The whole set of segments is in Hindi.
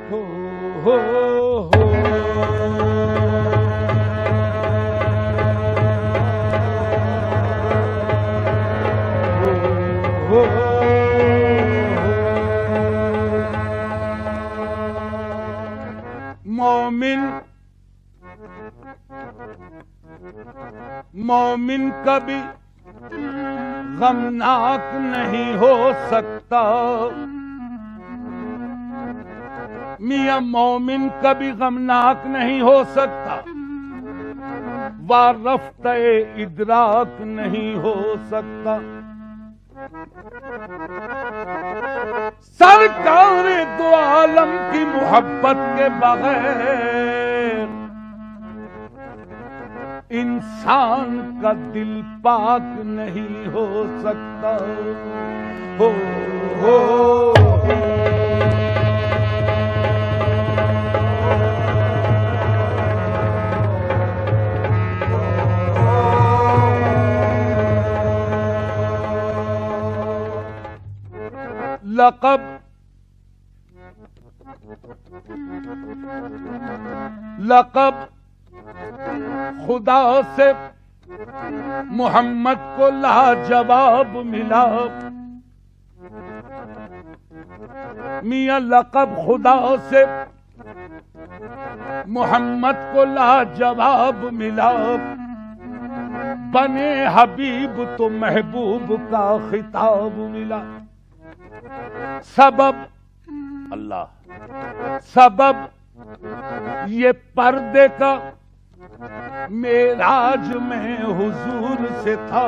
हो हो हो हो मोमिन कभी गमनाक नहीं हो सकता। मियां मोमिन कभी गमनाक नहीं हो सकता, वारफ्ते इदराक नहीं हो सकता। सरकार दो आलम की मोहब्बत के बगैर इंसान का दिल पाक नहीं हो सकता। हो हो लक़ब खुदा से मोहम्मद को लाजवाब मिला। मियां लक़ब खुदा से मोहम्मद को लाजवाब मिला। बने हबीब तो महबूब का खिताब मिला। सबब अल्लाह, सबब ये पर्दे का मेराज में हुजूर से था।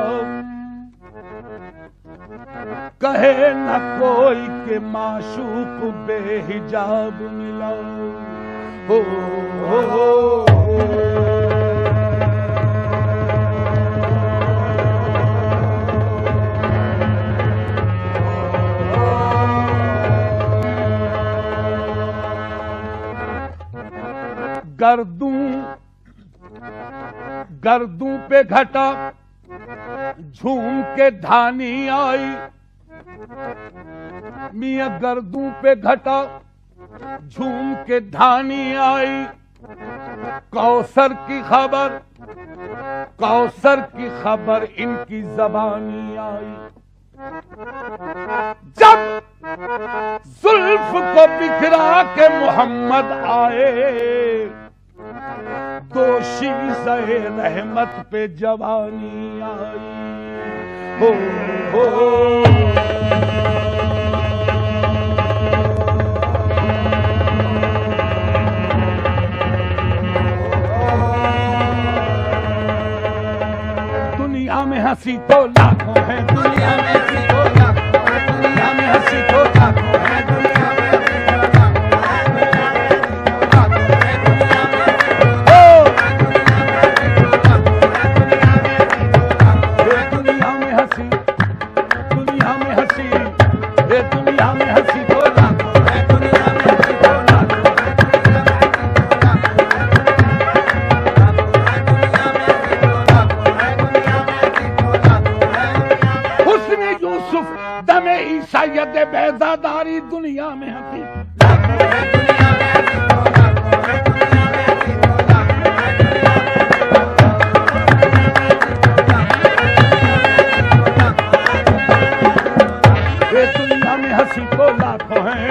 कहे न कोई के माशूक बेहिजाब मिला। हो हो गर्दू पे घटा झूम के धानी आई। मियां गर्दू पे घटा झूम के धानी आई। कौसर की खबर इनकी जबानी आई। जब जुल्फ को बिखरा के मोहम्मद आए, दोषी सहे रहमत पे जवानी आई। हो हो दुनिया में हंसी तो लाखों है, दुनिया में हंसी तो लाखों है, दुनिया में हंसी तो लाखों है, दुनिया में बेजादारी दुनिया में हंसी। दुनिया में हंसी तो लाखों है,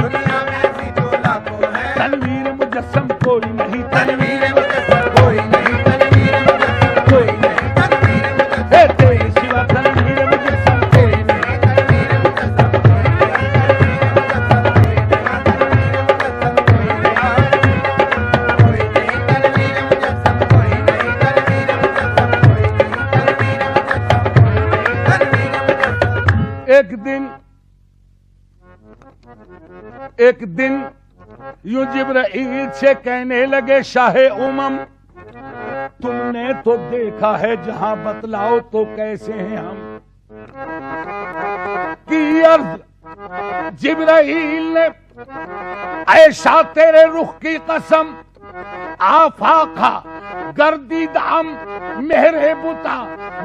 तनवीर मुजस्सम कोई नहीं, तनवीर मुजस्सम कोई नहीं, तनवीर मुजस्सम कोई नहीं, तनवीर मुजस्सम कोई सिवा तनवीर मुजस्सम कोई नहीं, तनवीर मुजस्सम एक दिन यूं जिब्राइल से कहने लगे, शाहे उमम तुमने तो देखा है जहां, बतलाओ तो कैसे हैं हम। की अर्ज जिब्राइल ने, ऐशा तेरे रुख की कसम, आफाका गर्दीदाम मेहरे बुता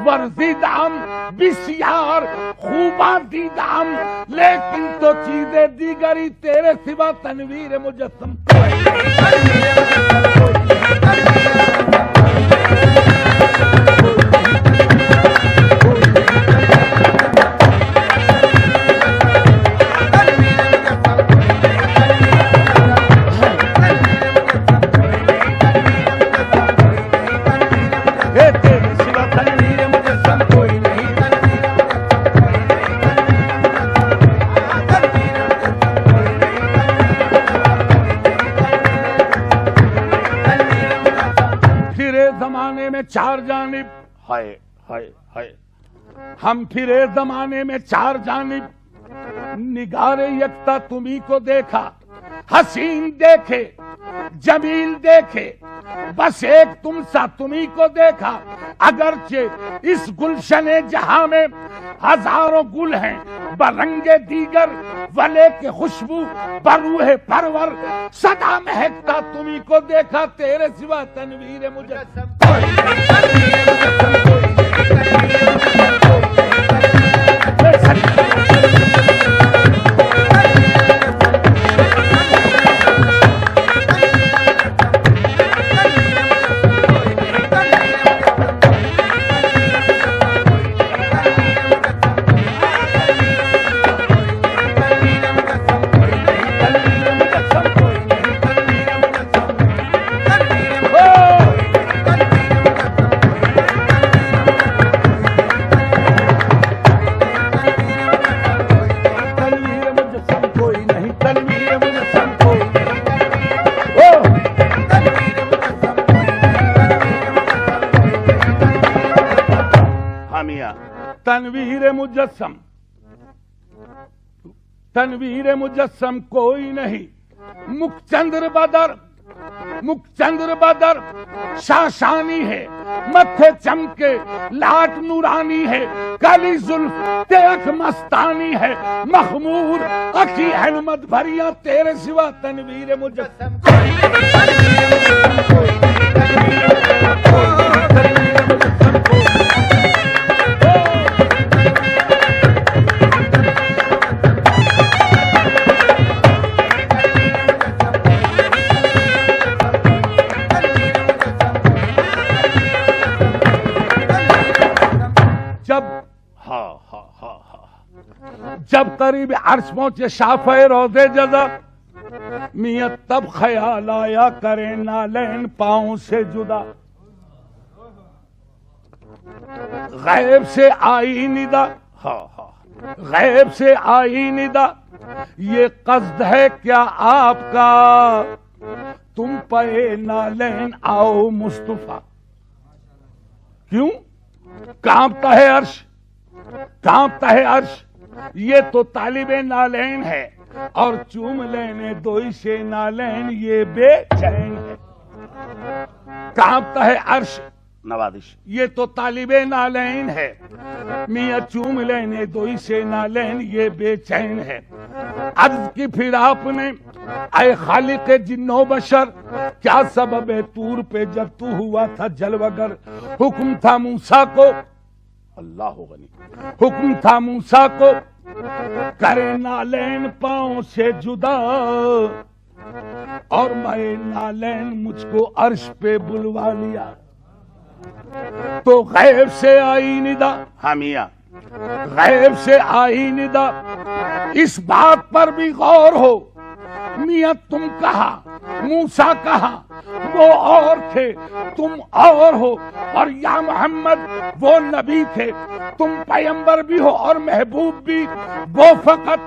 वर्जीदाम बिस्यार खूबा दीदाम, लेकिन तो चीजें दीगरी तेरे सिवा तनवीर मुजस्सम। चार जानिब हाय हाय हाय, हम फिरे जमाने में चार जानिब, निगारे यकता तुम्ही को देखा, हसीन देखे जमील देखे, बस एक तुम सा तुम्ही को देखा। अगरचे इस गुलशने जहां में हजारों गुल हैं, बरंगे दीगर वले के खुशबू बरूहे परवर, सदा महकता तुम्ही को देखा, तेरे सिवा तनवीर मुजस्सम। तनवीर मुजस्सम, तनवीर मुजस्सम कोई नहीं, मुखचंद्र बदर शाशानी है, मत्थे चमके लाट नूरानी है, काली जुल्फ तेख मस्तानी है, मखमूर अखी अहमद भरिया, तेरे सिवा तनवीर मुजस्सम। जब करीब अर्श पहुंचे शाफ़े रोज़े जज़ा, मियां तब ख्याल आया करे नालैन पाँव से जुदा। गैब से आई निदा, गैब से आई निदा, ये कस्द है क्या आपका, तुम पे नालैन आओ मुस्तफा। क्यों कांपता है अर्श, कांपता है अर्श, ये तो तालिबे नालैन है, और चूम लेने दोई से नालैन ये बेचैन है। कांपता है अर्श नवादिश, ये तो तालिबे नालैन है, मियां चूम लेने दोई से नालैन ये बेचैन है। अर्ज की फिर आपने ऐ खालिक जिन्नो बशर, क्या सबब है तूर पे जब तू हुआ था जलवगर। हुक्म था मूसा को, अल्लाह गनी, हुक्म था मूसा को करे नालैन पाँव से जुदा, और मैं नालैन मुझको अर्श पे बुलवा लिया। तो गैब से आई निदा, हामिया गैब से आई निदा, इस बात पर भी गौर हो, मियां तुम कहा मूसा कहा, वो और थे तुम और हो, और या मोहम्मद वो नबी थे, तुम पैगंबर भी हो और महबूब भी, वो फकत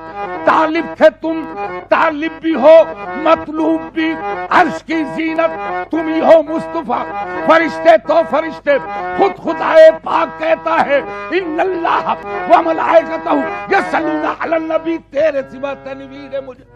तालिब थे, तुम तालिब भी हो मतलूब भी। अर्श की जीनत तुम ही हो मुस्तफा, फरिश्ते तो फरिश्ते, खुद खुदाए पाक कहता है इन्नल्लाह व मलाइकतहू यसल्लूना अलन नबी, तेरे सिवा तनवीर मुझे